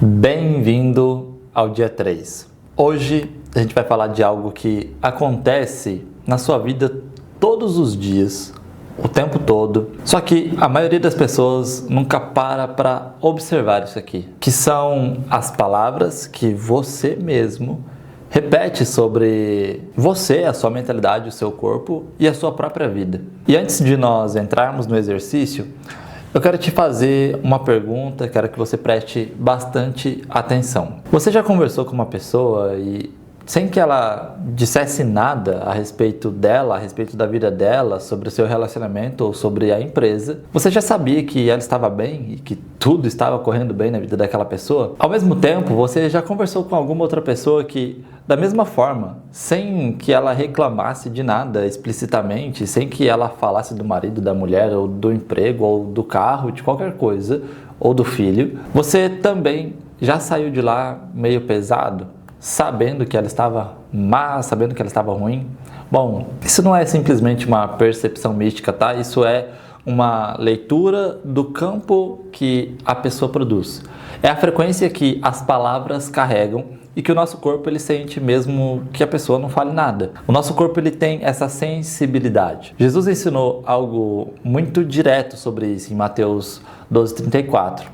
Bem-vindo ao dia 3. Hoje a gente vai falar de algo que acontece na sua vida todos os dias, o tempo todo. Só que a maioria das pessoas nunca para observar isso aqui, que são as palavras que você mesmo repete sobre você, a sua mentalidade, o seu corpo e a sua própria vida. E antes de nós entrarmos no exercício, eu quero te fazer uma pergunta, quero que você preste bastante atenção. Você já conversou com uma pessoa e, sem que ela dissesse nada a respeito dela, a respeito da vida dela, sobre o seu relacionamento ou sobre a empresa, você já sabia que ela estava bem e que tudo estava correndo bem na vida daquela pessoa? Ao mesmo tempo, você já conversou com alguma outra pessoa que, da mesma forma, sem que ela reclamasse de nada explicitamente, sem que ela falasse do marido, da mulher, ou do emprego, ou do carro, de qualquer coisa, ou do filho, você também já saiu de lá meio pesado, sabendo que ela estava má, sabendo que ela estava ruim? Bom, isso não é simplesmente uma percepção mística, tá? Isso é uma leitura do campo que a pessoa produz. É a frequência que as palavras carregam e que o nosso corpo ele sente mesmo que a pessoa não fale nada. O nosso corpo ele tem essa sensibilidade. Jesus ensinou algo muito direto sobre isso em Mateus 12:34,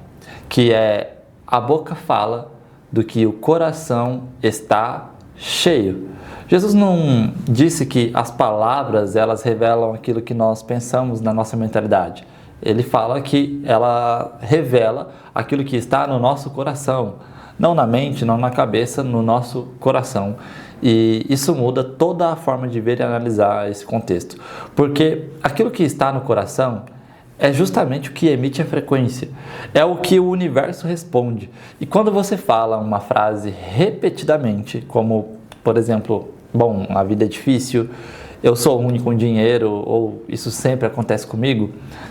que é: a boca fala do que o coração está cheio. Jesus não disse que as palavras elas revelam aquilo que nós pensamos na nossa mentalidade. Ele fala que ela revela aquilo que está no nosso coração, não na mente, não na cabeça, no nosso coração. E isso muda toda a forma de ver e analisar esse contexto, porque aquilo que está no coração é justamente o que emite a frequência, é o que o universo responde. E quando você fala uma frase repetidamente, como, por exemplo, bom, a vida é difícil, eu sou ruim com dinheiro, ou isso sempre acontece comigo,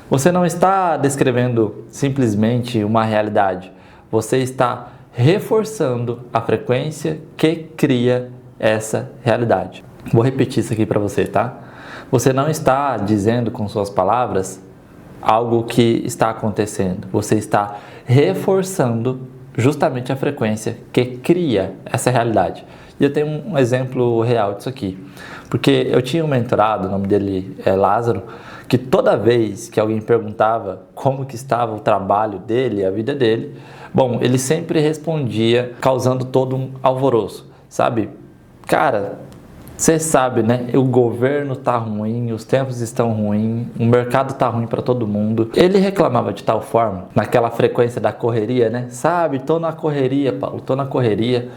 você não está descrevendo simplesmente uma realidade, você está reforçando a frequência que cria essa realidade. Vou repetir isso aqui para você, tá? Você não está dizendo com suas palavras algo que está acontecendo, você está reforçando justamente a frequência que cria essa realidade. E eu tenho um exemplo real disso aqui, porque eu tinha um mentorado, o nome dele é Lázaro, que toda vez que alguém perguntava como que estava o trabalho dele, a vida dele, bom, ele sempre respondia causando todo um alvoroço, sabe? Cara, você sabe, né? O governo tá ruim, os tempos estão ruins, o mercado tá ruim para todo mundo. Ele reclamava de tal forma, naquela frequência da correria, né? Sabe, tô na correria, Paulo, tô na correria.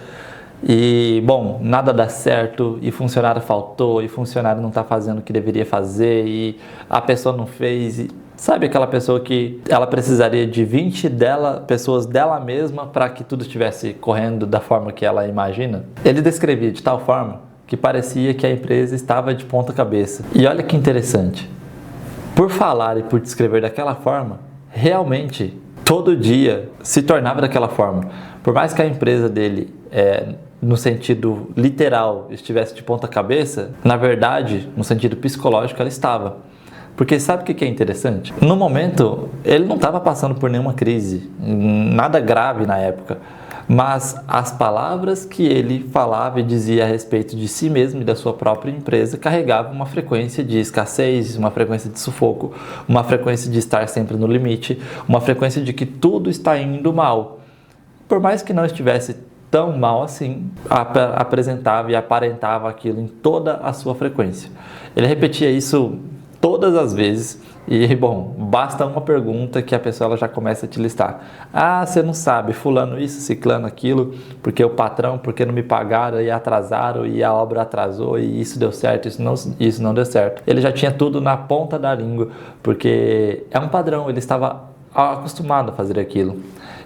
E, bom, nada dá certo, e funcionário faltou, e funcionário não tá fazendo o que deveria fazer, e a pessoa não fez. E sabe aquela pessoa que ela precisaria de 20 pessoas dela mesma para que tudo estivesse correndo da forma que ela imagina? Ele descrevia de tal forma que parecia que a empresa estava de ponta cabeça. E olha que interessante, por falar e por descrever daquela forma, realmente, todo dia se tornava daquela forma. Por mais que a empresa dele, no sentido literal, estivesse de ponta cabeça, na verdade, no sentido psicológico, ela estava. Porque sabe o que é interessante? No momento, ele não estava passando por nenhuma crise, nada grave na época. Mas as palavras que ele falava e dizia a respeito de si mesmo e da sua própria empresa carregavam uma frequência de escassez, uma frequência de sufoco, uma frequência de estar sempre no limite, uma frequência de que tudo está indo mal. Por mais que não estivesse tão mal assim, apresentava e aparentava aquilo em toda a sua frequência. Ele repetia isso todas as vezes. E, bom, basta uma pergunta que a pessoa ela já começa a te listar. Ah, você não sabe, fulano isso, ciclano aquilo, porque o patrão, porque não me pagaram e atrasaram e a obra atrasou e isso deu certo, isso não deu certo. Ele já tinha tudo na ponta da língua, porque é um padrão, ele estava acostumado a fazer aquilo.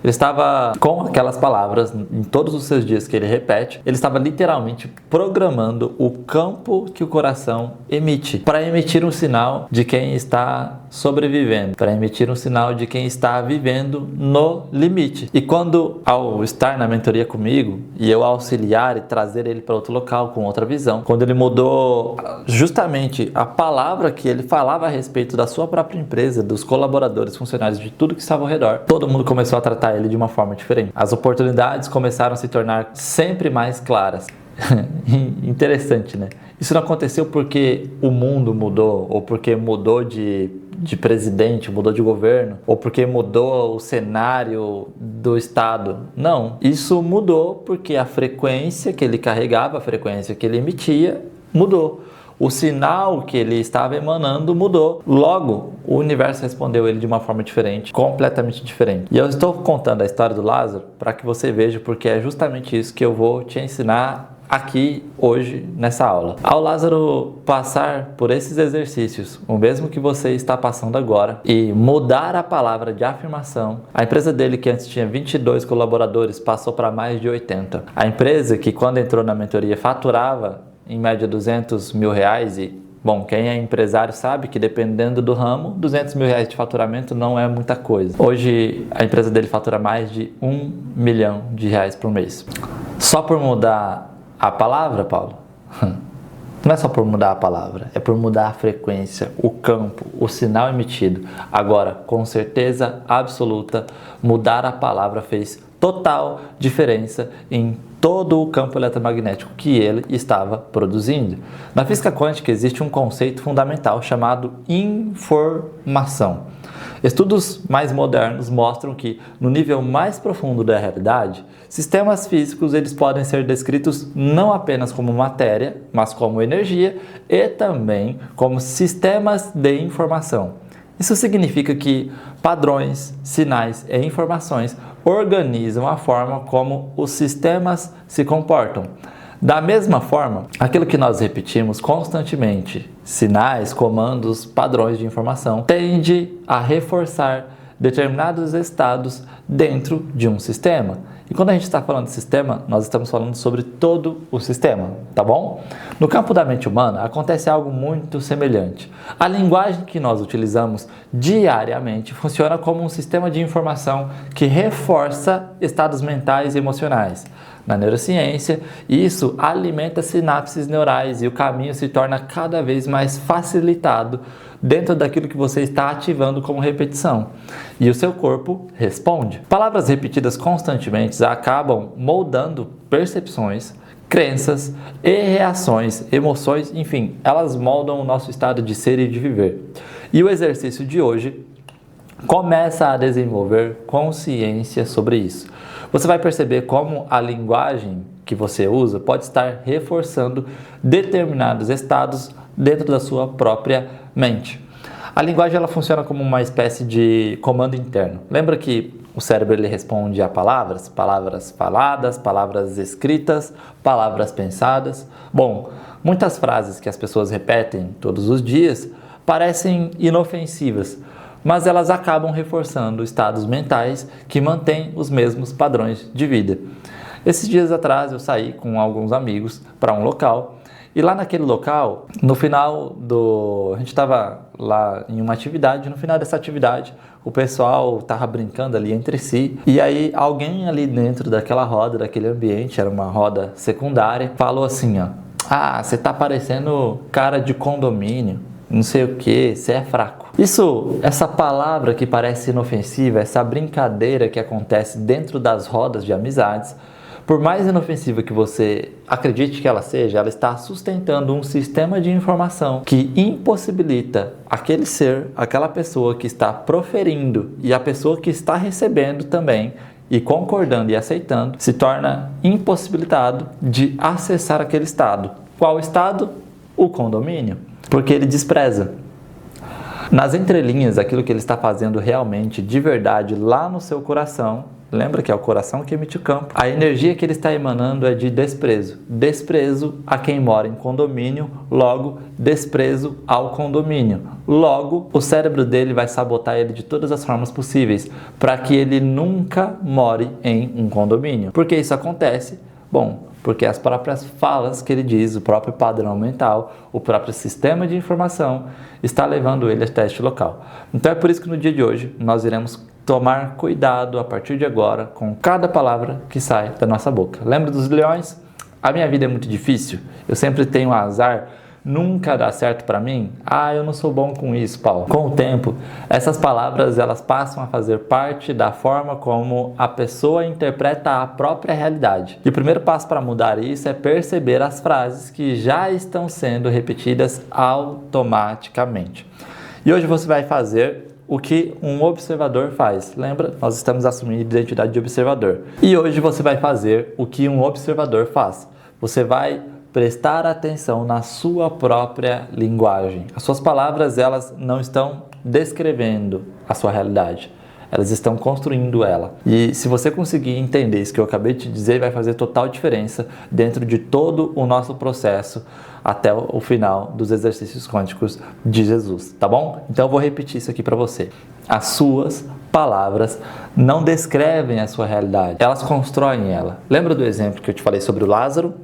Ele estava com aquelas palavras em todos os seus dias que ele repete, ele estava literalmente programando o campo que o coração emite, para emitir um sinal de quem está sobrevivendo, para emitir um sinal de quem está vivendo no limite. E quando, ao estar na mentoria comigo, e eu auxiliar e trazer ele para outro local, com outra visão, quando ele mudou justamente a palavra que ele falava a respeito da sua própria empresa, dos colaboradores, funcionários, de tudo que estava ao redor, todo mundo começou a tratar tratar ele de uma forma diferente. As oportunidades começaram a se tornar sempre mais claras. Interessante, né? Isso não aconteceu porque o mundo mudou, ou porque mudou de presidente, mudou de governo, ou porque mudou o cenário do estado. Não, isso mudou porque a frequência que ele carregava, a frequência que ele emitia, mudou. O sinal que ele estava emanando mudou. Logo, o universo respondeu ele de uma forma diferente, completamente diferente. E eu estou contando a história do Lázaro para que você veja, porque é justamente isso que eu vou te ensinar aqui hoje nessa aula. Ao Lázaro passar por esses exercícios, o mesmo que você está passando agora, e mudar a palavra de afirmação, a empresa dele, que antes tinha 22 colaboradores, passou para mais de 80. A empresa que, quando entrou na mentoria, faturava em média 200 mil reais, e bom, quem é empresário sabe que dependendo do ramo, 200 mil reais de faturamento não é muita coisa. Hoje a empresa dele fatura mais de 1 milhão de reais por mês. Só por mudar a palavra, Paulo? Não é só por mudar a palavra, é por mudar a frequência, o campo, o sinal emitido. Agora, com certeza absoluta, mudar a palavra fez total diferença em todo o campo eletromagnético que ele estava produzindo. Na física quântica existe um conceito fundamental chamado informação. Estudos mais modernos mostram que, no nível mais profundo da realidade, sistemas físicos eles podem ser descritos não apenas como matéria, mas como energia e também como sistemas de informação. Isso significa que padrões, sinais e informações organizam a forma como os sistemas se comportam. Da mesma forma, aquilo que nós repetimos constantemente, sinais, comandos, padrões de informação, tende a reforçar determinados estados dentro de um sistema. E quando a gente está falando de sistema, nós estamos falando sobre todo o sistema, tá bom? No campo da mente humana, acontece algo muito semelhante. A linguagem que nós utilizamos diariamente funciona como um sistema de informação que reforça estados mentais e emocionais. Na neurociência, isso alimenta sinapses neurais e o caminho se torna cada vez mais facilitado dentro daquilo que você está ativando como repetição. E o seu corpo responde. Palavras repetidas constantemente acabam moldando percepções, crenças e reações, emoções, enfim, elas moldam o nosso estado de ser e de viver. E o exercício de hoje começa a desenvolver consciência sobre isso. Você vai perceber como a linguagem que você usa pode estar reforçando determinados estados dentro da sua própria mente. A linguagem ela funciona como uma espécie de comando interno. Lembra que o cérebro ele responde a palavras? Palavras faladas, palavras escritas, palavras pensadas. Bom, muitas frases que as pessoas repetem todos os dias parecem inofensivas, mas elas acabam reforçando estados mentais que mantêm os mesmos padrões de vida. Esses dias atrás eu saí com alguns amigos para um local e lá naquele local, no final a gente estava lá em uma atividade, no final dessa atividade o pessoal estava brincando ali entre si e aí alguém ali dentro daquela roda, daquele ambiente, era uma roda secundária, falou assim, ó, você tá parecendo cara de condomínio, não sei o que, você é fraco. Essa palavra que parece inofensiva, essa brincadeira que acontece dentro das rodas de amizades, por mais inofensiva que você acredite que ela seja, ela está sustentando um sistema de informação que impossibilita aquele ser, aquela pessoa que está proferindo e a pessoa que está recebendo também e concordando e aceitando, se torna impossibilitado de acessar aquele estado. Qual estado? O condomínio. Porque ele despreza. Nas entrelinhas, aquilo que ele está fazendo realmente, de verdade, lá no seu coração, lembra que é o coração que emite o campo, a energia que ele está emanando é de desprezo. Desprezo a quem mora em condomínio, logo, desprezo ao condomínio. Logo, o cérebro dele vai sabotar ele de todas as formas possíveis, para que ele nunca more em um condomínio. Por que isso acontece? Bom, porque as próprias falas que ele diz, o próprio padrão mental, o próprio sistema de informação está levando ele até este local. Então é por isso que no dia de hoje nós iremos tomar cuidado a partir de agora com cada palavra que sai da nossa boca. Lembra dos leões? A minha vida é muito difícil, eu sempre tenho azar nunca dá certo para mim? Ah, eu não sou bom com isso, Paulo. Com o tempo, essas palavras elas passam a fazer parte da forma como a pessoa interpreta a própria realidade. E o primeiro passo para mudar isso é perceber as frases que já estão sendo repetidas automaticamente. E hoje você vai fazer o que um observador faz. Lembra? Nós estamos assumindo a identidade de observador. E hoje você vai fazer o que um observador faz. Você vai prestar atenção na sua própria linguagem. As suas palavras, elas não estão descrevendo a sua realidade. Elas estão construindo ela. E se você conseguir entender isso que eu acabei de te dizer, vai fazer total diferença dentro de todo o nosso processo até o final dos exercícios quânticos de Jesus, tá bom? Então eu vou repetir isso aqui para você. As suas palavras não descrevem a sua realidade, elas constroem ela. Lembra do exemplo que eu te falei sobre o Lázaro?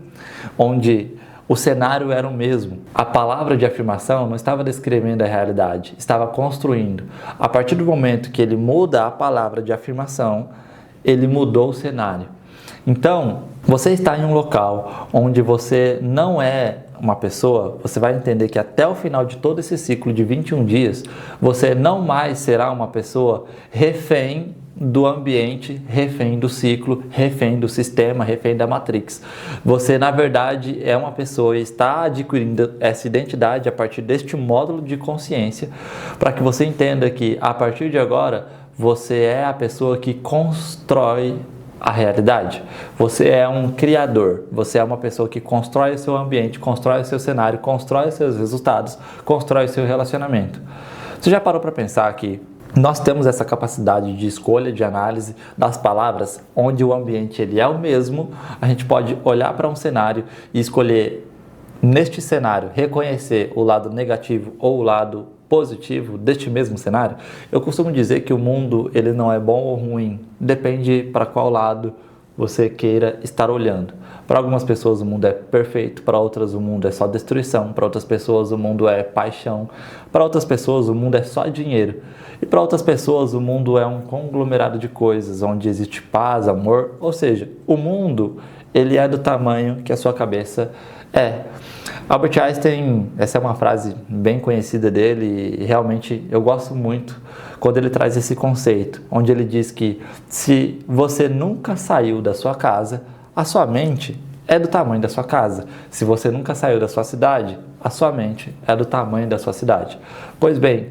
Onde o cenário era o mesmo. A palavra de afirmação não estava descrevendo a realidade, estava construindo. A partir do momento que ele muda a palavra de afirmação, ele mudou o cenário. Então, você está em um local onde você não é uma pessoa, você vai entender que até o final de todo esse ciclo de 21 dias, você não mais será uma pessoa refém do ambiente, refém do ciclo, refém do sistema, refém da Matrix. Você, na verdade, é uma pessoa e está adquirindo essa identidade a partir deste módulo de consciência, para que você entenda que, a partir de agora, você é a pessoa que constrói a realidade. Você é um criador, você é uma pessoa que constrói o seu ambiente, constrói o seu cenário, constrói os seus resultados, constrói o seu relacionamento. Você já parou para pensar que nós temos essa capacidade de escolha, de análise das palavras, onde o ambiente ele é o mesmo, a gente pode olhar para um cenário e escolher, neste cenário, reconhecer o lado negativo ou o lado positivo deste mesmo cenário? Eu costumo dizer que o mundo ele não é bom ou ruim, depende para qual lado você queira estar olhando. Para algumas pessoas o mundo é perfeito, para outras o mundo é só destruição, para outras pessoas o mundo é paixão, para outras pessoas o mundo é só dinheiro. E para outras pessoas o mundo é um conglomerado de coisas, onde existe paz, amor, ou seja, o mundo ele é do tamanho que a sua cabeça é. Albert Einstein, essa é uma frase bem conhecida dele e realmente eu gosto muito quando ele traz esse conceito, onde ele diz que se você nunca saiu da sua casa, a sua mente é do tamanho da sua casa. Se você nunca saiu da sua cidade, a sua mente é do tamanho da sua cidade. Pois bem,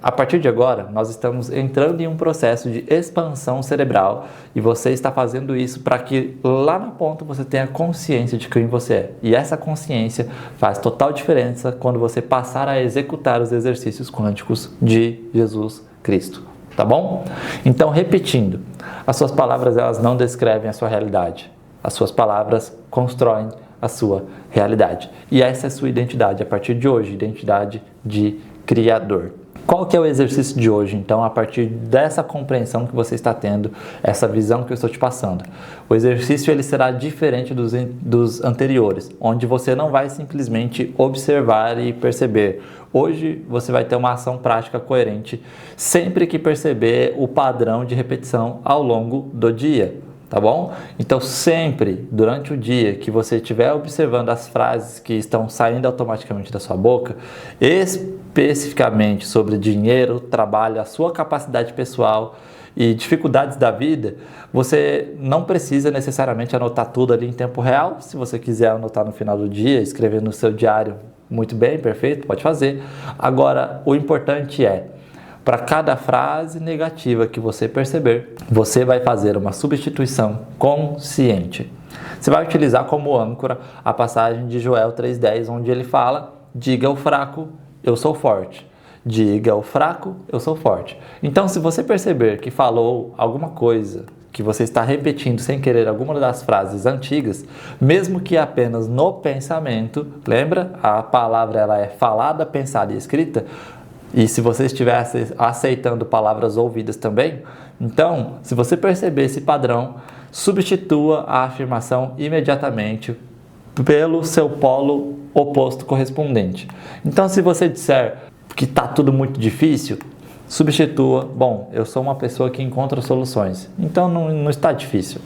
a partir de agora, nós estamos entrando em um processo de expansão cerebral e você está fazendo isso para que lá na ponta você tenha consciência de quem você é. E essa consciência faz total diferença quando você passar a executar os exercícios quânticos de Jesus Cristo. Tá bom? Então, repetindo, as suas palavras elas não descrevem a sua realidade. As suas palavras constroem a sua realidade. E essa é a sua identidade a partir de hoje, identidade de criador. Qual que é o exercício de hoje, então, a partir dessa compreensão que você está tendo, essa visão que eu estou te passando? O exercício ele será diferente dos anteriores, onde você não vai simplesmente observar e perceber. Hoje você vai ter uma ação prática coerente sempre que perceber o padrão de repetição ao longo do dia. Tá bom? Então sempre, durante o dia que você estiver observando as frases que estão saindo automaticamente da sua boca, especificamente sobre dinheiro, trabalho, a sua capacidade pessoal e dificuldades da vida, você não precisa necessariamente anotar tudo ali em tempo real. Se você quiser anotar no final do dia, escrever no seu diário, muito bem, perfeito, pode fazer. Agora, o importante é, para cada frase negativa que você perceber, você vai fazer uma substituição consciente. Você vai utilizar como âncora a passagem de Joel 3,10, onde ele fala: diga ao fraco, eu sou forte. Diga ao fraco, eu sou forte. Então, se você perceber que falou alguma coisa, que você está repetindo sem querer alguma das frases antigas, mesmo que apenas no pensamento, lembra? A palavra ela é falada, pensada e escrita. E se você estiver aceitando palavras ouvidas também, então, se você perceber esse padrão, substitua a afirmação imediatamente pelo seu polo oposto correspondente. Então, se você disser que está tudo muito difícil, substitua: bom, eu sou uma pessoa que encontra soluções. Então, não está difícil.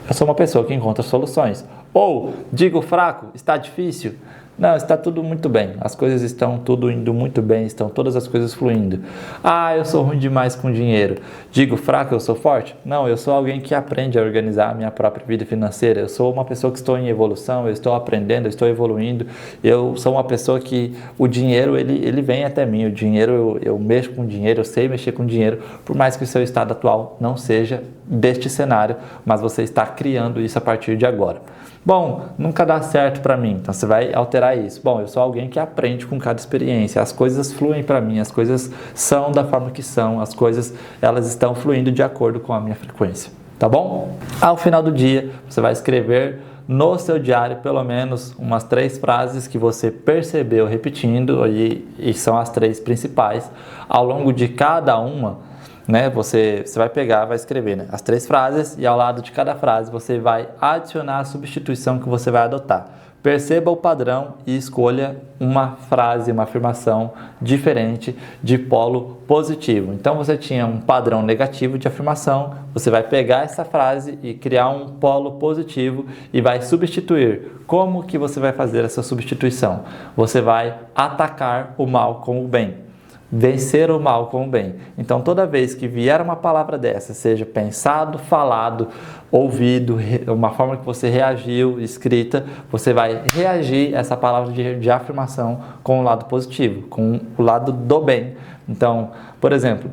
Eu sou uma pessoa que encontra soluções. Ou, digo fraco, está difícil. Não, está tudo muito bem, as coisas estão tudo indo muito bem, estão todas as coisas fluindo. Ah, eu sou ruim demais com dinheiro. Digo fraco, eu sou forte? Não, eu sou alguém que aprende a organizar a minha própria vida financeira. Eu sou uma pessoa que estou em evolução, eu estou aprendendo, eu estou evoluindo. Eu sou uma pessoa que o dinheiro, ele vem até mim. O dinheiro, eu mexo com dinheiro, eu sei mexer com dinheiro, por mais que o seu estado atual não seja deste cenário, mas você está criando isso a partir de agora. Bom, nunca dá certo para mim, então você vai alterar isso. Bom, eu sou alguém que aprende com cada experiência, as coisas fluem para mim, as coisas são da forma que são, as coisas elas estão fluindo de acordo com a minha frequência, tá bom? Ao final do dia, você vai escrever no seu diário pelo menos umas 3 frases que você percebeu repetindo, e são as 3 principais. Ao longo de cada uma, né, você vai pegar, vai escrever, né, as 3 frases, e ao lado de cada frase você vai adicionar a substituição que você vai adotar. Perceba o padrão e escolha uma frase, uma afirmação diferente de polo positivo. Então você tinha um padrão negativo de afirmação, você vai pegar essa frase e criar um polo positivo e vai substituir. Como que você vai fazer essa substituição? Você vai atacar o mal com o bem. Vencer o mal com o bem. Então, toda vez que vier uma palavra dessa, seja pensado, falado, ouvido, uma forma que você reagiu, escrita, você vai reagir essa palavra de afirmação com o lado positivo, com o lado do bem. Então, por exemplo,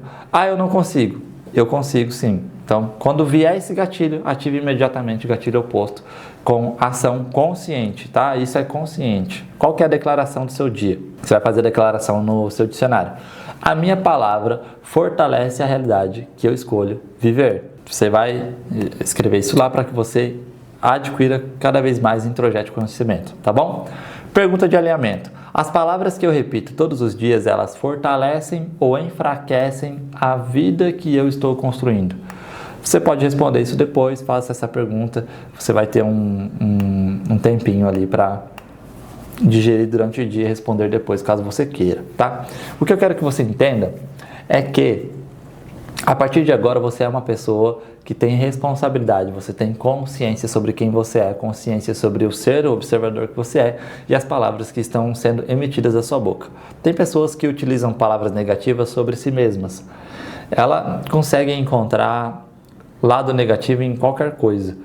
eu não consigo. Eu consigo sim. Então, quando vier esse gatilho, ative imediatamente o gatilho oposto com ação consciente, tá? Isso é consciente. Qual que é a declaração do seu dia? Você vai fazer a declaração no seu dicionário. A minha palavra fortalece a realidade que eu escolho viver. Você vai escrever isso lá para que você adquira cada vez mais introjete conhecimento, tá bom? Pergunta de alinhamento. As palavras que eu repito todos os dias, elas fortalecem ou enfraquecem a vida que eu estou construindo? Você pode responder isso depois, faça essa pergunta, você vai ter um tempinho ali para digerir durante o dia e responder depois, caso você queira, tá? O que eu quero que você entenda é que a partir de agora você é uma pessoa que tem responsabilidade, você tem consciência sobre quem você é, consciência sobre o ser, o observador que você é e as palavras que estão sendo emitidas da sua boca. Tem pessoas que utilizam palavras negativas sobre si mesmas. Ela consegue encontrar lado negativo em qualquer coisa.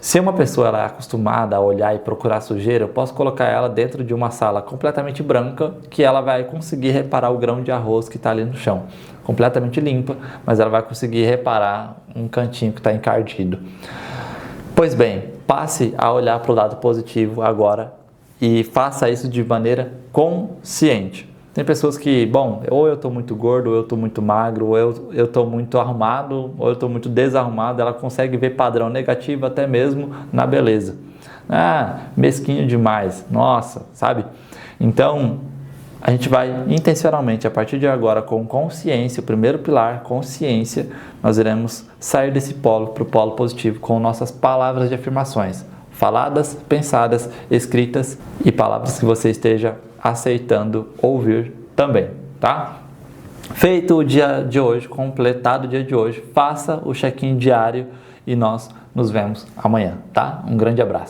Se uma pessoa ela é acostumada a olhar e procurar sujeira, eu posso colocar ela dentro de uma sala completamente branca que ela vai conseguir reparar o grão de arroz que está ali no chão. Completamente limpa, mas ela vai conseguir reparar um cantinho que está encardido. Pois bem, passe a olhar para o lado positivo agora e faça isso de maneira consciente. Tem pessoas que, bom, ou eu estou muito gordo, ou eu estou muito magro, ou eu estou muito arrumado, ou eu estou muito desarrumado. Ela consegue ver padrão negativo até mesmo na beleza. Mesquinho demais, nossa, sabe? Então, a gente vai intencionalmente, a partir de agora, com consciência, o primeiro pilar, consciência, nós iremos sair desse polo para o polo positivo com nossas palavras de afirmações. Faladas, pensadas, escritas e palavras que você esteja aceitando ouvir também, tá? Feito o dia de hoje, completado o dia de hoje, faça o check-in diário e nós nos vemos amanhã, tá? Um grande abraço.